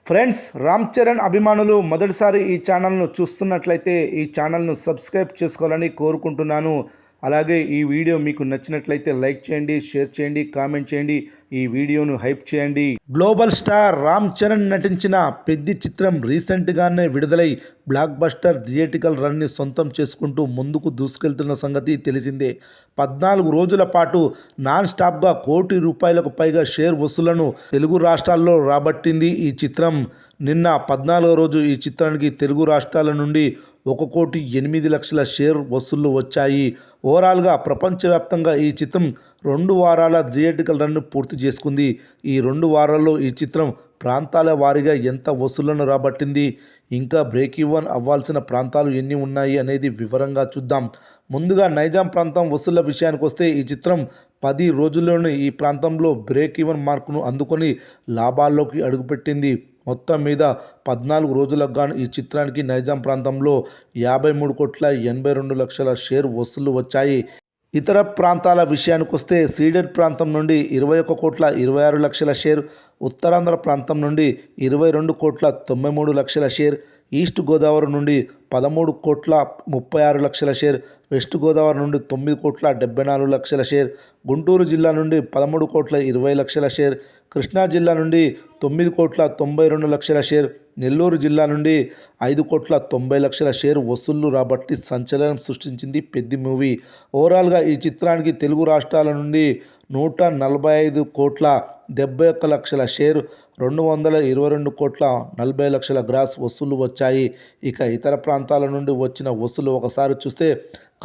Friends, Ram Charan అభిమానులు మొదటిసారి ఈ ఛానల్ను చూస్తున్నట్లయితే ఈ ఛానల్ను సబ్స్క్రైబ్ చేసుకోవాలని కోరుకుంటున్నాను. అలాగే ఈ వీడియో మీకు నచ్చినట్లయితే లైక్ చేయండి, షేర్ చేయండి, కామెంట్ చేయండి, ఈ వీడియోను హైప్ చేయండి. గ్లోబల్ స్టార్ రామ్ చరణ్ నటించిన పెద్ది చిత్రం రీసెంట్గానే విడుదలై బ్లాక్ బస్టర్ థియేటికల్ రన్ని సొంతం చేసుకుంటూ ముందుకు దూసుకెళ్తున్న సంగతి తెలిసిందే. 14 రోజుల పాటు నాన్ స్టాప్గా ₹1 కోటి పైగా షేర్ వసూళ్లను తెలుగు రాష్ట్రాల్లో రాబట్టింది ఈ చిత్రం. నిన్న 14వ రోజు ఈ చిత్రానికి తెలుగు రాష్ట్రాల నుండి ₹1,08,00,000 షేర్ వసూళ్లు వచ్చాయి. ఓవరాల్గా ప్రపంచవ్యాప్తంగా ఈ చిత్రం 2 వారాల థియేటికల్ రన్ పూర్తి చేసుకుంది. ఈ 2 వారాల్లో ఈ చిత్రం ప్రాంతాల వారీగా ఎంత వసూళ్లను రాబట్టింది, ఇంకా బ్రేక్ ఈవెన్ అవ్వాల్సిన ప్రాంతాలు ఎన్ని ఉన్నాయి అనేది వివరంగా చూద్దాం. ముందుగా నైజాం ప్రాంతం వసూళ్ల విషయానికి వస్తే ఈ చిత్రం 10 రోజుల్లోనే ఈ ప్రాంతంలో బ్రేక్ ఈవెన్ మార్కును అందుకొని లాభాల్లోకి అడుగుపెట్టింది. మొత్తం మీద 14 రోజులకు గాను ఈ చిత్రానికి నైజాం ప్రాంతంలో ₹53,82,00,000 షేర్ వసూళ్లు వచ్చాయి. ఇతర ప్రాంతాల విషయానికి వస్తే సీడెడ్ ప్రాంతం నుండి ₹21,26,00,000 షేర్, ఉత్తరాంధ్ర ప్రాంతం నుండి ₹22,93,00,000 షేర్, ఈస్ట్ గోదావరి నుండి ₹13,36,00,000 షేర్, వెస్ట్ గోదావరి నుండి ₹9,74,00,000 షేర్, గుంటూరు జిల్లా నుండి ₹13,20,00,000 షేర్, కృష్ణా జిల్లా నుండి ₹9,92,00,000 షేర్, నెల్లూరు జిల్లా నుండి ₹5,90,00,000 షేర్ వసూళ్లు రాబట్టి సంచలనం సృష్టించింది పెద్ది మూవీ. ఓవరాల్గా ఈ చిత్రానికి తెలుగు రాష్ట్రాల నుండి ₹145,71,00,000 షేర్, ₹222,40,00,000 గ్రాస్ వసూళ్లు వచ్చాయి. ఇక ఇతర ప్రాంతాల నుండి వచ్చిన వసూళ్లు ఒకసారి చూస్తే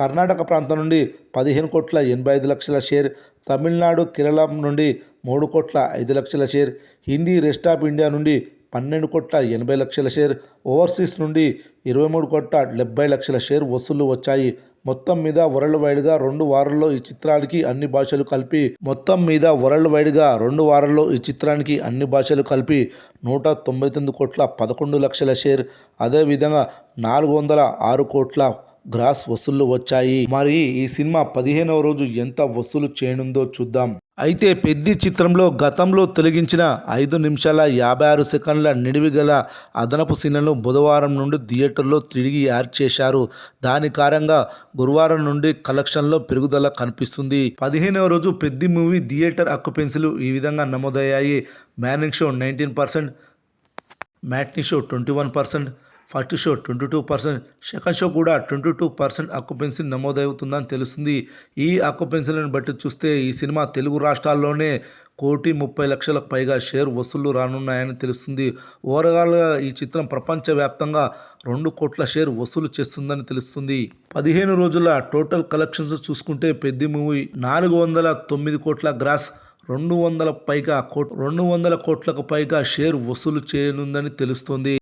కర్ణాటక ప్రాంతం నుండి ₹15,85,00,000 షేర్, తమిళనాడు, కేరళ నుండి ₹3,05,00,000 share, Hindi rest of India నుండి ₹12,80,00,000 షేర్, ఓవర్సీస్ నుండి ₹23,70,00,000 షేర్ వసూళ్లు వచ్చాయి. మొత్తం మీద వరల్డ్ వైడ్గా 2 వారాల్లో ఈ చిత్రానికి అన్ని భాషలు కలిపి ₹199,11,00,000 షేర్, అదేవిధంగా ₹406,00,00,000 గ్రాస్ వసూళ్లు వచ్చాయి. మరి ఈ సినిమా 15వ రోజు ఎంత వసూలు చేయనుందో చూద్దాం. అయితే పెద్ది చిత్రంలో గతంలో తొలగించిన 5 నిమిషాల 56 సెకండ్ల నిడివి గల అదనపు సీన్లను బుధవారం నుండి థియేటర్లో తిరిగి యాడ్ చేశారు. దాని కారణంగా గురువారం నుండి కలెక్షన్లో పెరుగుదల కనిపిస్తుంది. 15వ రోజు పెద్ది మూవీ థియేటర్ ఆక్యుపెన్సీలు ఈ విధంగా నమోదయ్యాయి. Morning show 19%, matinee show 21%, first show 22%, second show కూడా 22% ఆక్యుపెన్సీ నమోదవుతుందని తెలుస్తుంది. ఈ ఆక్యుపెన్సీలను బట్టి చూస్తే ఈ సినిమా తెలుగు రాష్ట్రాల్లోనే ₹1,30,00,000 పైగా షేర్ వసూళ్లు రానున్నాయని తెలుస్తుంది. ఓవరాల్గా ఈ చిత్రం ప్రపంచవ్యాప్తంగా ₹2 కోట్ల షేర్ వసూలు చేస్తుందని తెలుస్తుంది. 15 రోజుల టోటల్ కలెక్షన్స్ చూసుకుంటే పెద్ది మూవీ ₹409 కోట్ల గ్రాస్, 200 కోట్లకు పైగా షేర్ వసూలు చేయనుందని తెలుస్తుంది.